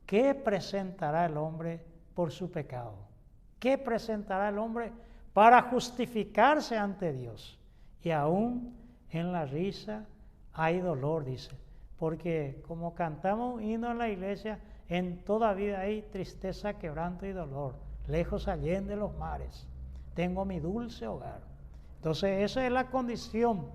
¿qué presentará el hombre por su pecado? ¿Qué presentará el hombre para justificarse ante Dios? Y aún en la risa hay dolor, dice, porque como cantamos un himno en la iglesia, en toda vida hay tristeza, quebranto y dolor, lejos allende los mares, tengo mi dulce hogar. Entonces esa es la condición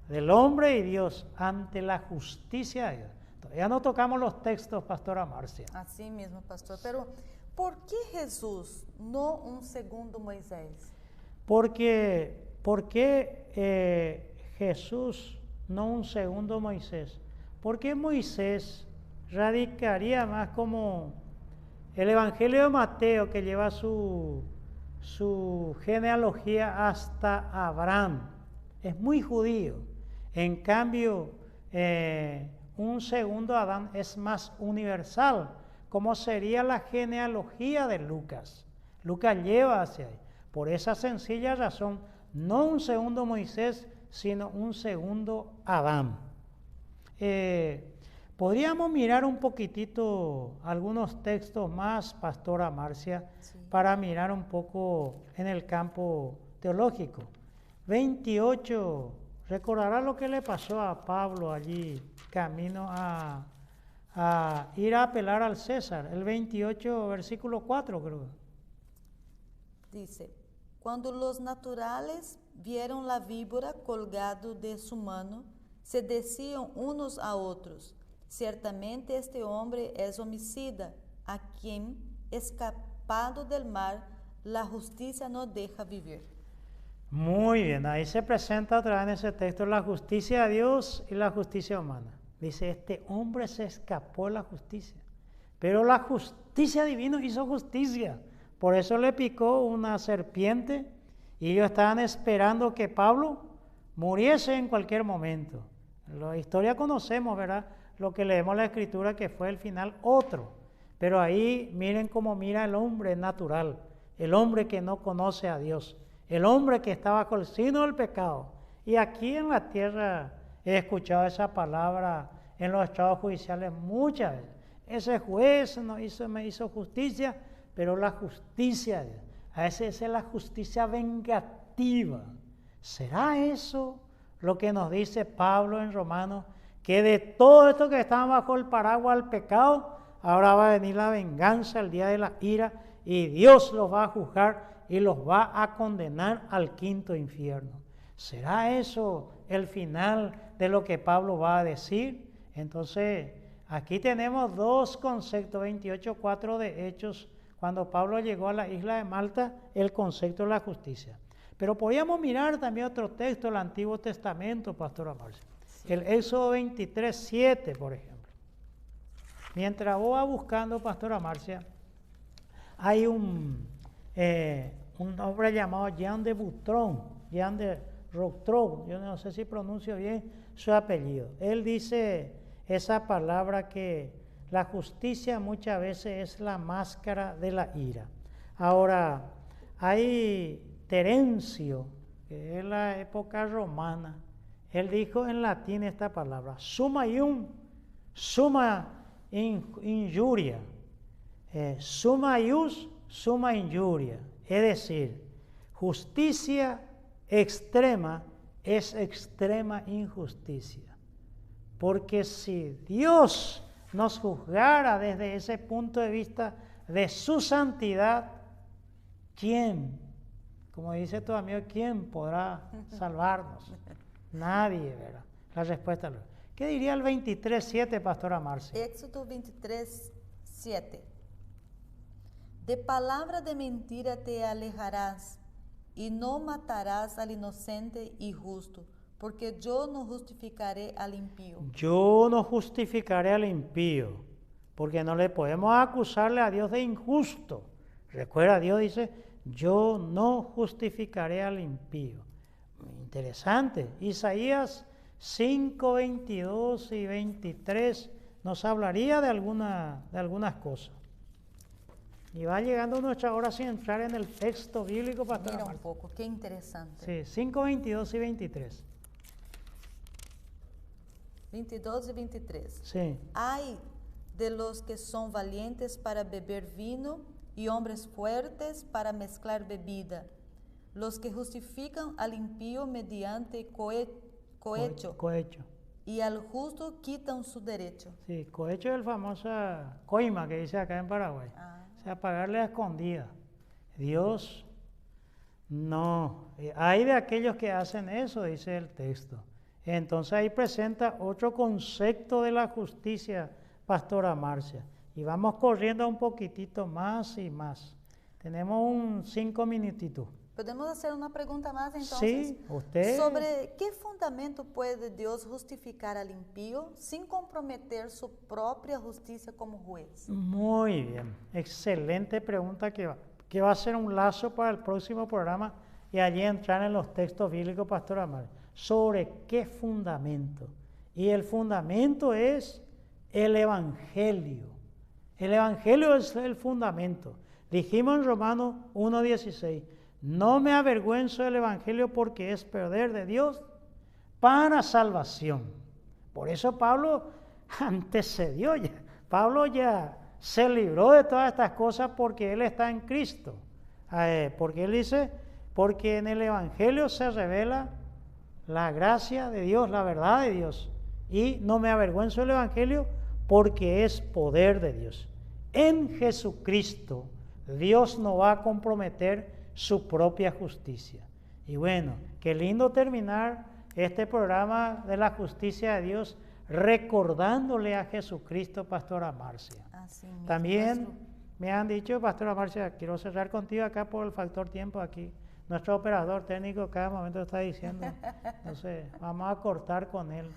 del hombre y Dios ante la justicia de Dios. Todavía no tocamos los textos, Pastora Marcia.
Así mismo, pastor. Pero, ¿por qué Jesús, no un segundo Moisés?
¿Por qué Jesús, no un segundo Moisés? Porque Moisés radicaría más como el Evangelio de Mateo, que lleva su genealogía hasta Abraham. Es muy judío. En cambio, un segundo Adán es más universal, como sería la genealogía de Lucas. Lucas lleva hacia ahí. Por esa sencilla razón, no un segundo Moisés, sino un segundo Adán. Podríamos mirar un poquitito algunos textos más, Pastora Marcia, sí, para mirar un poco en el campo teológico. 28, recordará lo que le pasó a Pablo allí, camino a ir a apelar al César. El 28, versículo 4, creo.
Dice, cuando los naturales vieron la víbora colgado de su mano, se decían unos a otros, ciertamente este hombre es homicida, a quien, escapado del mar, la justicia no deja vivir.
Muy bien, ahí se presenta otra vez en ese texto la justicia de Dios y la justicia humana. Dice, este hombre se escapó de la justicia, pero la justicia divina hizo justicia. Por eso le picó una serpiente y ellos estaban esperando que Pablo muriese en cualquier momento. La historia conocemos, ¿verdad? Lo que leemos en la Escritura, que fue el final otro. Pero ahí miren cómo mira el hombre natural, el hombre que no conoce a Dios, el hombre que está bajo el signo del pecado. Y aquí en la tierra he escuchado esa palabra en los estados judiciales muchas veces. Ese juez no me hizo justicia, pero la justicia de Dios, a veces es la justicia vengativa. ¿Será eso lo que nos dice Pablo en Romanos? Que de todo esto que están bajo el paraguas del pecado, ahora va a venir la venganza, el día de la ira, y Dios los va a juzgar y los va a condenar al quinto infierno. ¿Será eso el final de lo que Pablo va a decir? Entonces, aquí tenemos dos conceptos, 28:4 de Hechos, cuando Pablo llegó a la isla de Malta, el concepto de la justicia. Pero podríamos mirar también otro texto del Antiguo Testamento, Pastora Marcia. Sí. El Éxodo 23:7, por ejemplo. Mientras vos vas buscando, Pastora Marcia, hay un hombre llamado Jean de Boutron, Jean de Rotrou, yo no sé si pronuncio bien su apellido. Él dice esa palabra que la justicia muchas veces es la máscara de la ira. Ahora, hay Terencio, que es la época romana, él dijo en latín esta palabra, summa ium, summa injuria, summa ius, summa injuria, es decir, justicia extrema es extrema injusticia, porque si Dios nos juzgara desde ese punto de vista de su santidad, ¿quién? Como dice tu amigo, ¿quién podrá salvarnos? Nadie, ¿verdad? La respuesta es, ¿qué diría el 23:7, Pastora Marcia?
Éxodo 23:7. De palabra de mentira te alejarás, y no matarás al inocente y justo, porque yo no justificaré al impío.
Yo no justificaré al impío, porque no le podemos acusarle a Dios de injusto. Recuerda, Dios dice, yo no justificaré al impío. Interesante. Isaías 5:22 y 23 nos hablaría de algunas cosas. Y va llegando nuestra hora sin entrar en el texto bíblico, Pastora
Mira
Marta.
un poco, qué interesante.
Sí, 5:22 y 23.
22 y 23.
Sí.
Hay de los que son valientes para beber vino y hombres fuertes para mezclar bebida, los que justifican al impío mediante cohecho y al justo quitan su derecho.
Sí, cohecho es el famoso coima que dice acá en Paraguay. O sea, pagarle a escondida. Dios no. Hay de aquellos que hacen eso, dice el texto. Entonces ahí presenta otro concepto de la justicia, Pastora Marcia. Y vamos corriendo un poquitito más y más. Tenemos 5 minutitos.
¿Podemos hacer una pregunta más entonces?
Sí, usted.
¿Sobre qué fundamento puede Dios justificar al impío sin comprometer su propia justicia como juez?
Muy bien, excelente pregunta que va a ser un lazo para el próximo programa y allí entrar en los textos bíblicos, Pastora María. ¿Sobre qué fundamento? Y el fundamento es el Evangelio. El Evangelio es el fundamento. Dijimos en Romanos 1:16, no me avergüenzo del Evangelio porque es poder de Dios para salvación. Por eso Pablo antecedió ya. Pablo ya se libró de todas estas cosas porque él está en Cristo. Porque él dice, porque en el Evangelio se revela la gracia de Dios, la verdad de Dios. Y no me avergüenzo del Evangelio porque es poder de Dios. En Jesucristo, Dios no va a comprometer su propia justicia. Y bueno, qué lindo terminar este programa de la justicia de Dios recordándole a Jesucristo, Pastora Marcia. También me han dicho, Pastora Marcia, quiero cerrar contigo acá por el factor tiempo aquí. Nuestro operador técnico cada momento está diciendo, entonces vamos a cortar con él.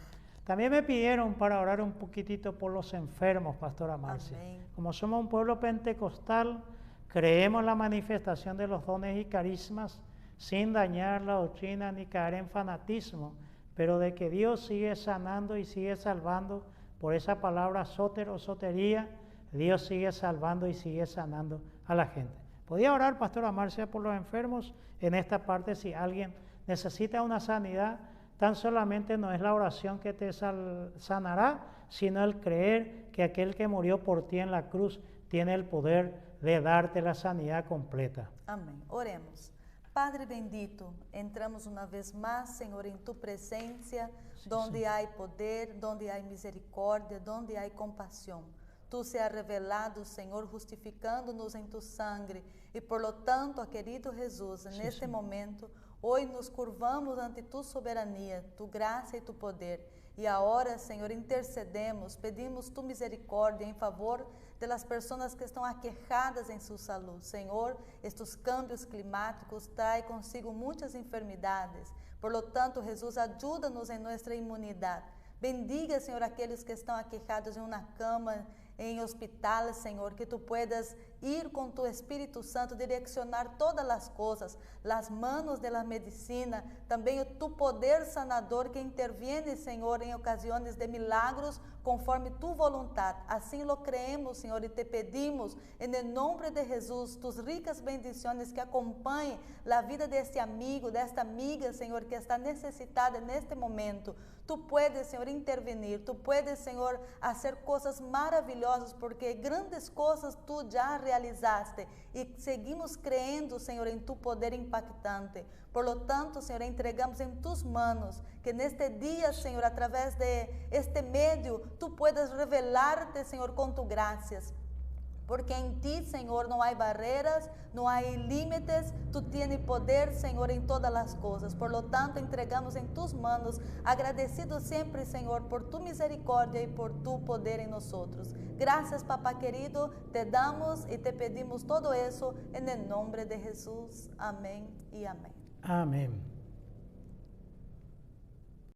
También me pidieron para orar un poquitito por los enfermos, Pastora Marcia. Amén. Como somos un pueblo pentecostal, creemos en la manifestación de los dones y carismas sin dañar la doctrina ni caer en fanatismo, pero de que Dios sigue sanando y sigue salvando por esa palabra sóter o sotería, Dios sigue salvando y sigue sanando a la gente. ¿Podría orar, Pastora Marcia, por los enfermos? En esta parte, si alguien necesita una sanidad, tan solamente no es la oración que te sanará, sino el creer que aquel que murió por ti en la cruz tiene el poder de darte la sanidad completa.
Amém. Oremos. Padre bendito, entramos uma vez mais, Senhor, em Tu presença, donde há poder, donde há misericórdia, donde há compaixão. Tu se has revelado, Senhor, justificando-nos em Tu sangue. E, por lo tanto, querido Jesus, neste momento, hoje nos curvamos ante Tu soberania, Tu graça e Tu poder. E agora, Senhor, intercedemos, pedimos Tu misericórdia em favor das pessoas que estão aquejadas em sua saúde. Senhor, estes câmbios climáticos trazem consigo muitas enfermidades. Por lo tanto, Jesus, ajuda-nos em nossa imunidade. Bendiga, Senhor, aqueles que estão aquejados em uma cama, em hospitais, Senhor, que Tu puedas ir com Tu Espírito Santo, direcionar todas as coisas, as manos da medicina, também o Tu poder sanador que interviene, Senhor, em ocasiões de milagros, conforme Tu vontade. Assim lo creemos, Senhor, e Te pedimos, em nome de Jesus, Tus ricas bendições que acompanhem a vida deste amigo, desta amiga, Senhor, que está necessitada neste momento. Tu puedes, Senhor, intervenir, Tu puedes, Senhor, fazer coisas maravilhosas, porque grandes coisas Tu já realizaste e seguimos crendo, Senhor, em Tu poder impactante. Por lo tanto, Senhor, entregamos em Tus manos, que neste dia, Senhor, através de este meio, Tu puedas revelar-te, Senhor, com Tu graças. Porque em Ti, Senhor, não há barreiras, não há límites, Tu tienes poder, Senhor, em todas as coisas. Por lo tanto, entregamos em Tus manos, agradecidos sempre, Senhor, por Tu misericórdia e por Tu poder em nós. Graças, Papá querido, Te damos e Te pedimos todo isso, em nome de Jesus. Amém e amém.
Amén.